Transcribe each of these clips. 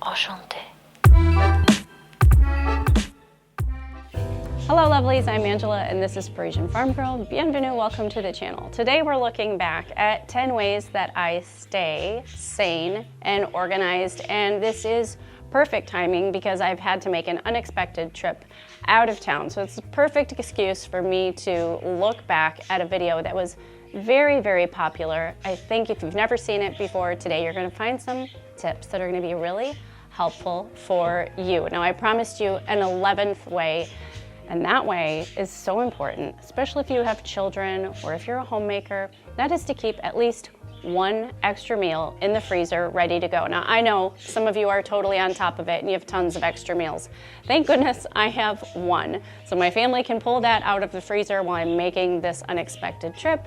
Enchanté. Hello lovelies, I'm Angela and this is Parisienne Farmgirl. Bienvenue, welcome to the channel. Today we're looking back at 10 ways that I stay sane and organized, and this is perfect timing because I've had to make an unexpected trip out of town. So it's a perfect excuse for me to look back at a video that was very, very popular. I think if you've never seen it before, today you're gonna find some tips that are gonna be really helpful for you. Now I promised you an 11th way, and that way is so important, especially if you have children or if you're a homemaker. That is to keep at least one extra meal in the freezer ready to go. Now I know some of you are totally on top of it and you have tons of extra meals. Thank goodness I have one. So my family can pull that out of the freezer while I'm making this unexpected trip.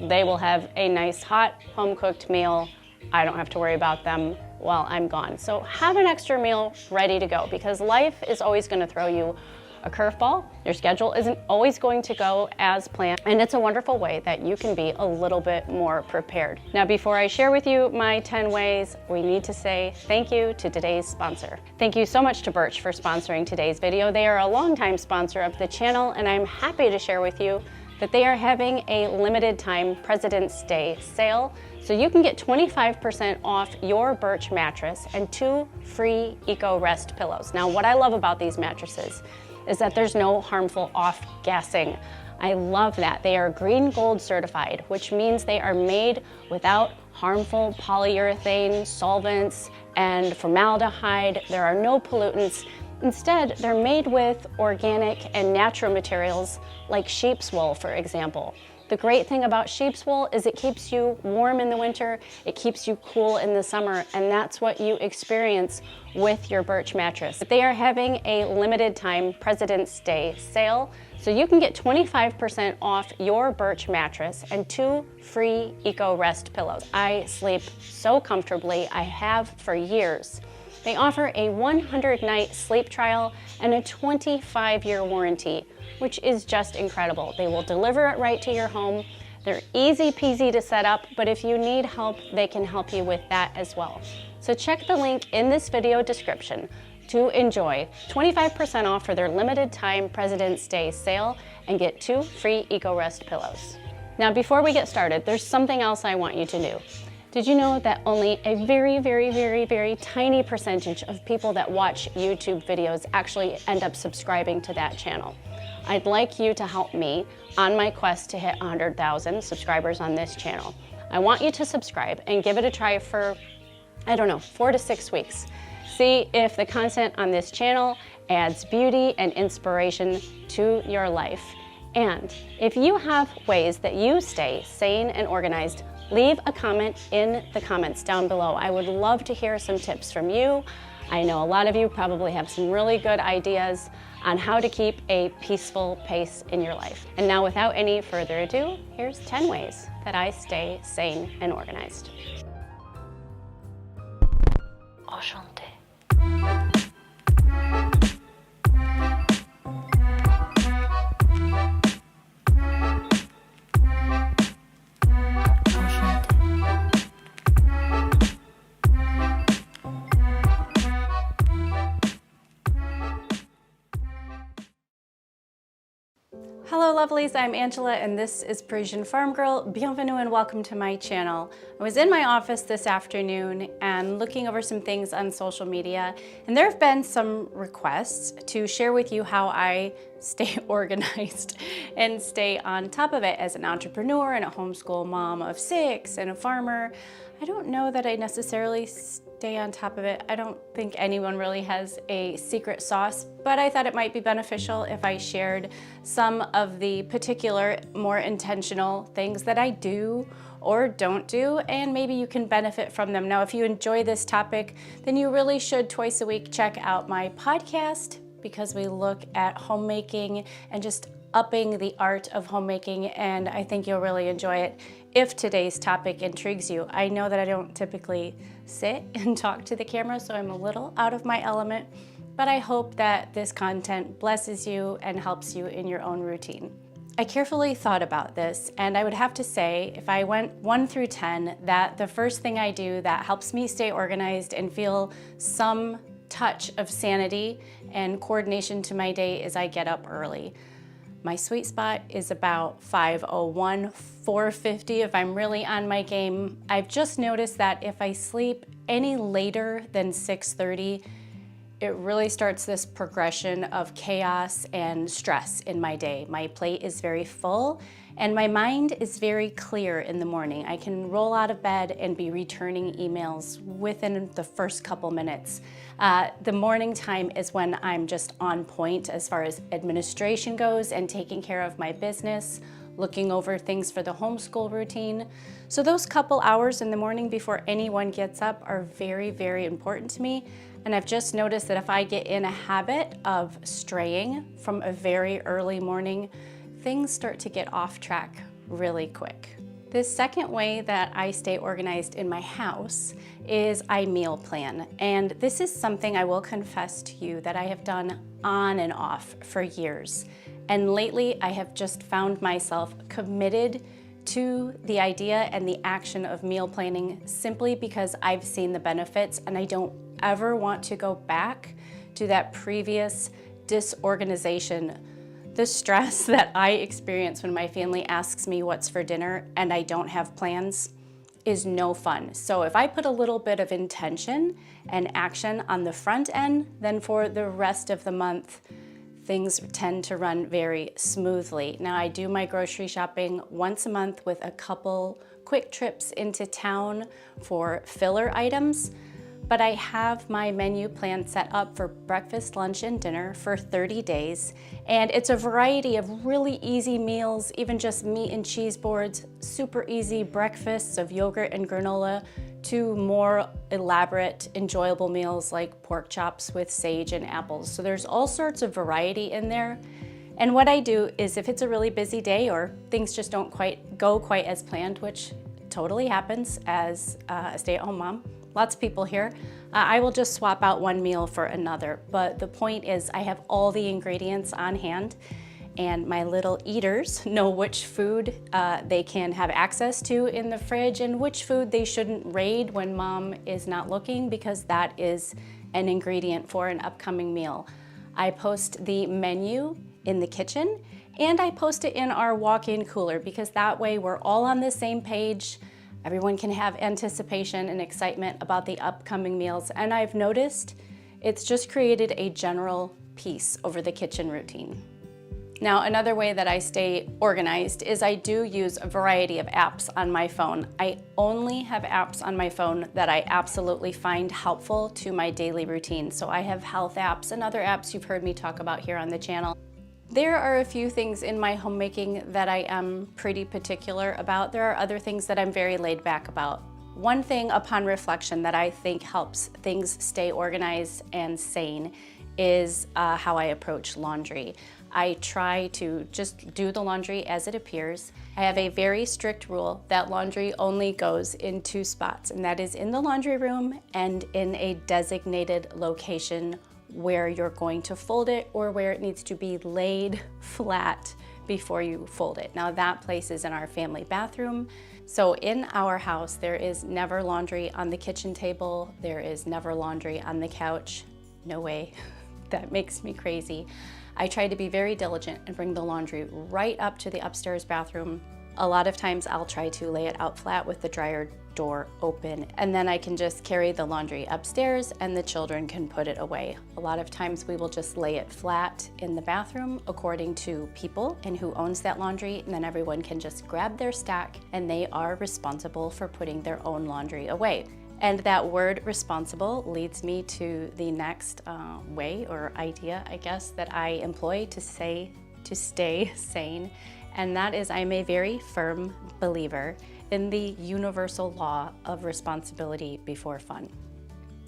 They will have a nice hot home-cooked meal. I don't have to worry about them while I'm gone. So have an extra meal ready to go because life is always gonna throw you a curveball. Your schedule isn't always going to go as planned, and it's a wonderful way that you can be a little bit more prepared. Now, before I share with you my 10 ways, we need to say thank you to today's sponsor. Thank you so much to Birch for sponsoring today's video. They are a longtime sponsor of the channel, and I'm happy to share with you that they are having a limited time President's Day sale. So you can get 25% off your Birch mattress and 2 free Eco Rest pillows. Now, what I love about these mattresses is that there's no harmful off-gassing. I love that. They are green gold certified, which means they are made without harmful polyurethane, solvents, and formaldehyde. There are no pollutants. Instead, they're made with organic and natural materials like sheep's wool, for example. The great thing about sheep's wool is it keeps you warm in the winter, it keeps you cool in the summer, and that's what you experience with your Birch mattress. They are having a limited time President's Day sale, so you can get 25% off your Birch mattress and 2 free Eco Rest pillows. I sleep so comfortably, I have for years. They offer a 100-night sleep trial and a 25-year warranty, which is just incredible. They will deliver it right to your home. They're easy peasy to set up, but if you need help, they can help you with that as well. So check the link in this video description to enjoy 25% off for their limited time President's Day sale and get 2 free Eco Rest pillows. Now, before we get started, there's something else I want you to know. Did you know that only a very, very, very, very tiny percentage of people that watch YouTube videos actually end up subscribing to that channel? I'd like you to help me on my quest to hit 100,000 subscribers on this channel. I want you to subscribe and give it a try for, I don't know, 4 to 6 weeks. See if the content on this channel adds beauty and inspiration to your life. And if you have ways that you stay sane and organized, leave a comment in the comments down below. I would love to hear some tips from you. I know a lot of you probably have some really good ideas on how to keep a peaceful pace in your life. And now, without any further ado, here's 10 ways that I stay sane and organized. Enchanté. Hello lovelies, I'm Angela and this is Parisienne Farmgirl. Bienvenue and welcome to my channel. I was in my office this afternoon and looking over some things on social media, and there have been some requests to share with you how I stay organized and stay on top of it as an entrepreneur and a homeschool mom of 6 and a farmer. I don't know that I necessarily stay on top of it. I don't think anyone really has a secret sauce, but I thought it might be beneficial if I shared some of the particular, more intentional things that I do or don't do, and maybe you can benefit from them. Now, if you enjoy this topic, then you really should twice a week check out my podcast, because we look at homemaking and just upping the art of homemaking, and I think you'll really enjoy it if today's topic intrigues you. I know that I don't typically sit and talk to the camera, so I'm a little out of my element, but I hope that this content blesses you and helps you in your own routine. I carefully thought about this, and I would have to say, if I went 1 through 10, that the first thing I do that helps me stay organized and feel some touch of sanity and coordination to my day is I get up early. My sweet spot is about 5:01, 4:50 if I'm really on my game. I've just noticed that if I sleep any later than 6:30, it really starts this progression of chaos and stress in my day. My plate is very full and my mind is very clear in the morning. I can roll out of bed and be returning emails within the first couple minutes. The morning time is when I'm just on point as far as administration goes and taking care of my business, looking over things for the homeschool routine. So those couple hours in the morning before anyone gets up are very, very important to me. And I've just noticed that if I get in a habit of straying from a very early morning, things start to get off track really quick. The second way that I stay organized in my house is I meal plan. And this is something I will confess to you that I have done on and off for years. And lately I have just found myself committed to the idea and the action of meal planning simply because I've seen the benefits and I don't ever want to go back to that previous disorganization. The stress that I experience when my family asks me what's for dinner and I don't have plans is no fun. So if I put a little bit of intention and action on the front end, then for the rest of the month, things tend to run very smoothly. Now I do my grocery shopping once a month with a couple quick trips into town for filler items, but I have my menu plan set up for breakfast, lunch, and dinner for 30 days. And it's a variety of really easy meals, even just meat and cheese boards, super easy breakfasts of yogurt and granola, to more elaborate, enjoyable meals like pork chops with sage and apples. So there's all sorts of variety in there. And what I do is if it's a really busy day or things just don't go quite as planned, which totally happens as a stay-at-home mom, lots of people here, I will just swap out one meal for another. But the point is I have all the ingredients on hand and my little eaters know which food they can have access to in the fridge and which food they shouldn't raid when mom is not looking, because that is an ingredient for an upcoming meal. I post the menu in the kitchen and I post it in our walk-in cooler, because that way we're all on the same page. Everyone can have anticipation and excitement about the upcoming meals. And I've noticed it's just created a general peace over the kitchen routine. Now, another way that I stay organized is I do use a variety of apps on my phone. I only have apps on my phone that I absolutely find helpful to my daily routine. So I have health apps and other apps you've heard me talk about here on the channel. There are a few things in my homemaking that I am pretty particular about. There are other things that I'm very laid back about. One thing upon reflection that I think helps things stay organized and sane is how I approach laundry. I try to just do the laundry as it appears. I have a very strict rule that laundry only goes in 2 spots, and that is in the laundry room and in a designated location where you're going to fold it or where it needs to be laid flat before you fold it. Now that place is in our family bathroom. So in our house, there is never laundry on the kitchen table. There is never laundry on the couch. No way, that makes me crazy. I try to be very diligent and bring the laundry right up to the upstairs bathroom. A lot of times I'll try to lay it out flat with the dryer door open, and then I can just carry the laundry upstairs and the children can put it away. A lot of times we will just lay it flat in the bathroom according to people and who owns that laundry, and then everyone can just grab their stack and they are responsible for putting their own laundry away. And that word responsible leads me to the next way or idea, I guess, that I employ to stay sane. And that is, I'm a very firm believer in the universal law of responsibility before fun.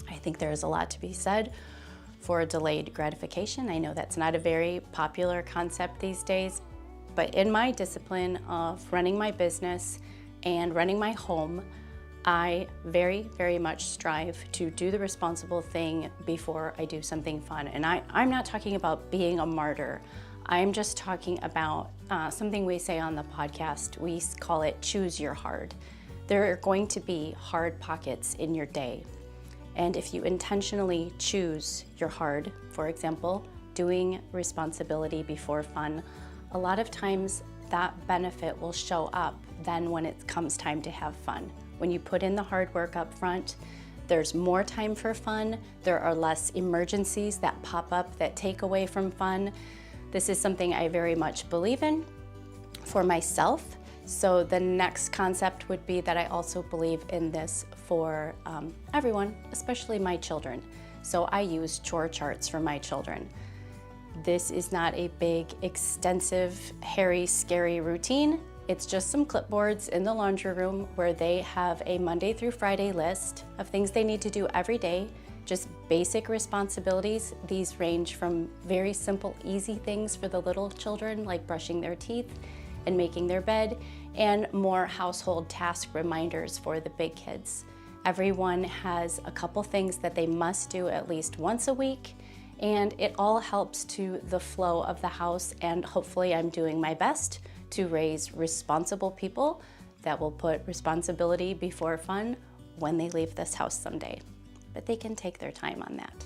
I think there is a lot to be said for delayed gratification. I know that's not a very popular concept these days, but in my discipline of running my business and running my home, I very, very much strive to do the responsible thing before I do something fun. And I'm not talking about being a martyr. I'm just talking about something we say on the podcast. We call it choose your hard. There are going to be hard pockets in your day. And if you intentionally choose your hard, for example, doing responsibility before fun, a lot of times that benefit will show up then when it comes time to have fun. When you put in the hard work up front, there's more time for fun. There are less emergencies that pop up that take away from fun. This is something I very much believe in for myself. So the next concept would be that I also believe in this for everyone, especially my children. So I use chore charts for my children. This is not a big, extensive, hairy, scary routine. It's just some clipboards in the laundry room where they have a Monday through Friday list of things they need to do every day, just basic responsibilities. These range from very simple, easy things for the little children, like brushing their teeth and making their bed, and more household task reminders for the big kids. Everyone has a couple things that they must do at least once a week, and it all helps to the flow of the house, and hopefully I'm doing my best to raise responsible people that will put responsibility before fun when they leave this house someday. But they can take their time on that.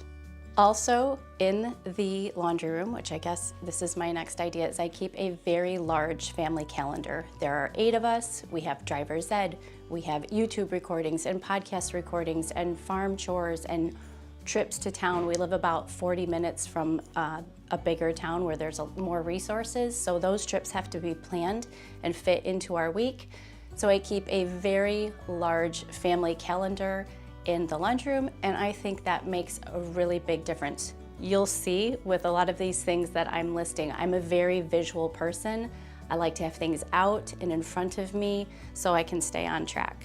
Also in the laundry room, which I guess this is my next idea, is I keep a very large family calendar. There are 8 of us. We have driver's ed, we have YouTube recordings and podcast recordings and farm chores and trips to town. We live about 40 minutes from a bigger town where there's more resources. So those trips have to be planned and fit into our week. So I keep a very large family calendar in the lunchroom, and I think that makes a really big difference. You'll see with a lot of these things that I'm listing, I'm a very visual person. I like to have things out and in front of me so I can stay on track.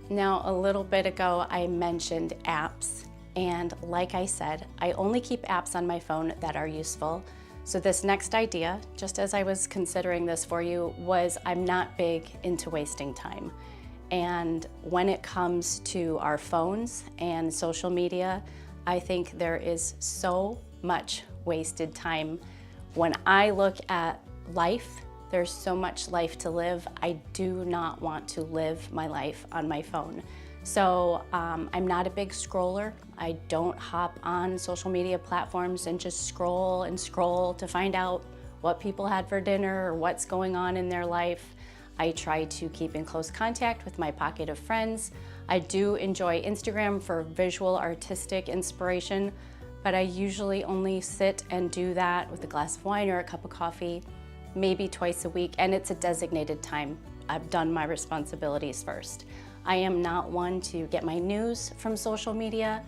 Now, a little bit ago, I mentioned apps, and like I said, I only keep apps on my phone that are useful. So this next idea, just as I was considering this for you, was I'm not big into wasting time. And when it comes to our phones and social media, I think there is so much wasted time. When I look at life, there's so much life to live. I do not want to live my life on my phone. So I'm not a big scroller. I don't hop on social media platforms and just scroll and scroll to find out what people had for dinner or what's going on in their life. I try to keep in close contact with my pocket of friends. I do enjoy Instagram for visual artistic inspiration, but I usually only sit and do that with a glass of wine or a cup of coffee, maybe twice a week, and it's a designated time. I've done my responsibilities first. I am not one to get my news from social media.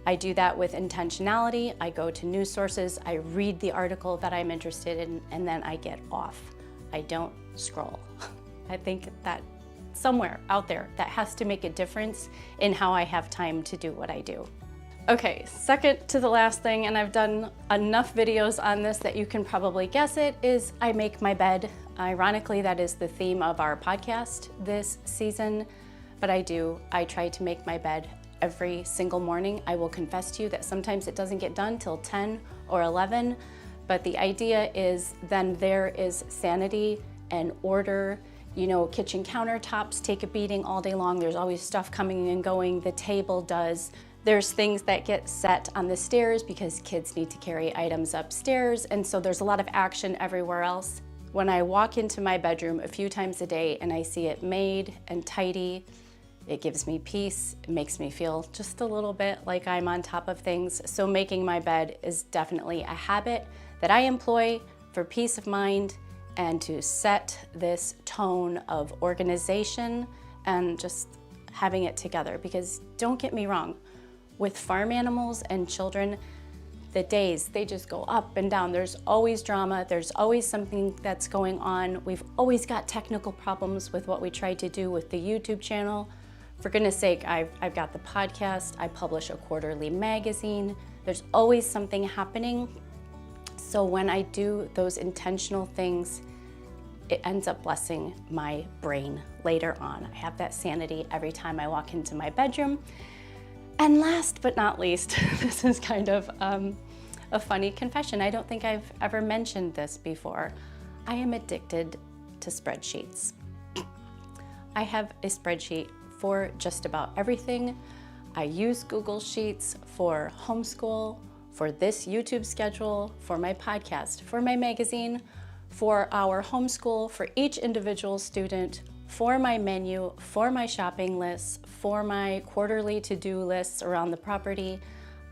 I do that with intentionality. I go to news sources, I read the article that I'm interested in, and then I get off. I don't scroll. I think that somewhere out there that has to make a difference in how I have time to do what I do. Okay, second to the last thing, and I've done enough videos on this that you can probably guess it, is I make my bed. Ironically, that is the theme of our podcast this season, but I try to make my bed every single morning. I will confess to you that sometimes it doesn't get done till 10 or 11, but the idea is then there is sanity and order. You know, kitchen countertops take a beating all day long. There's always stuff coming and going. The table does. There's things that get set on the stairs because kids need to carry items upstairs. And so there's a lot of action everywhere else. When I walk into my bedroom a few times a day and I see it made and tidy, it gives me peace. It makes me feel just a little bit like I'm on top of things. So making my bed is definitely a habit that I employ for peace of mind and to set this tone of organization and just having it together. Because don't get me wrong, with farm animals and children, the days, they just go up and down. There's always drama, there's always something that's going on. We've always got technical problems with what we try to do with the YouTube channel. For goodness sake, I've got the podcast, I publish a quarterly magazine. There's always something happening. So when I do those intentional things, it ends up blessing my brain later on. I have that sanity every time I walk into my bedroom. And last but not least, this is kind of a a funny confession. I don't think I've ever mentioned this before. I am addicted to spreadsheets. I have a spreadsheet for just about everything. I use Google Sheets for homeschool, for this YouTube schedule, for my podcast, for my magazine, for our homeschool, for each individual student, for my menu, for my shopping lists, for my quarterly to-do lists around the property.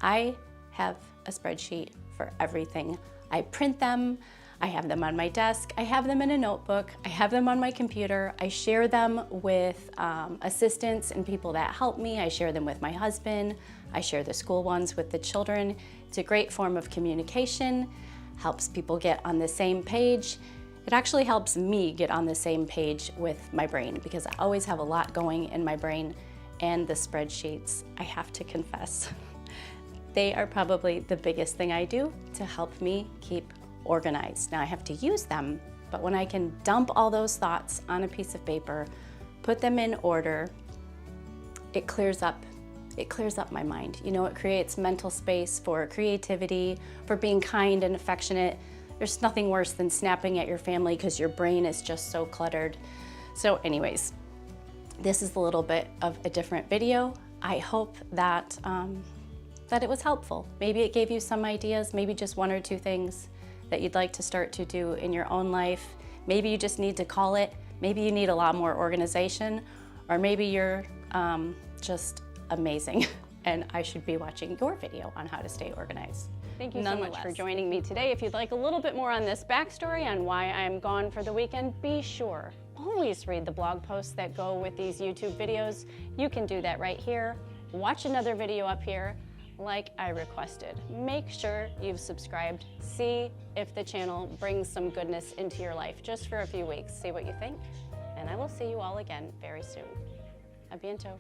I have a spreadsheet for everything. I print them, I have them on my desk, I have them in a notebook, I have them on my computer, I share them with assistants and people that help me, I share them with my husband, I share the school ones with the children. It's a great form of communication, helps people get on the same page. It actually helps me get on the same page with my brain because I always have a lot going in my brain, and the spreadsheets, I have to confess, they are probably the biggest thing I do to help me keep organized. Now I have to use them, but when I can dump all those thoughts on a piece of paper, put them in order, it clears up my mind. You know, it creates mental space for creativity, for being kind and affectionate. There's nothing worse than snapping at your family because your brain is just so cluttered. So anyways, this is a little bit of a different video. I hope that it was helpful. Maybe it gave you some ideas, maybe just one or two things that you'd like to start to do in your own life. Maybe you just need to call it. Maybe you need a lot more organization, or maybe you're just amazing and I should be watching your video on how to stay organized. Thank you so much for joining me today. If you'd like a little bit more on this backstory on why I'm gone for the weekend, be sure, always read the blog posts that go with these YouTube videos. You can do that right here. Watch another video up here like I requested. Make sure you've subscribed. See if the channel brings some goodness into your life just for a few weeks. See what you think, and I will see you all again very soon. A bientôt.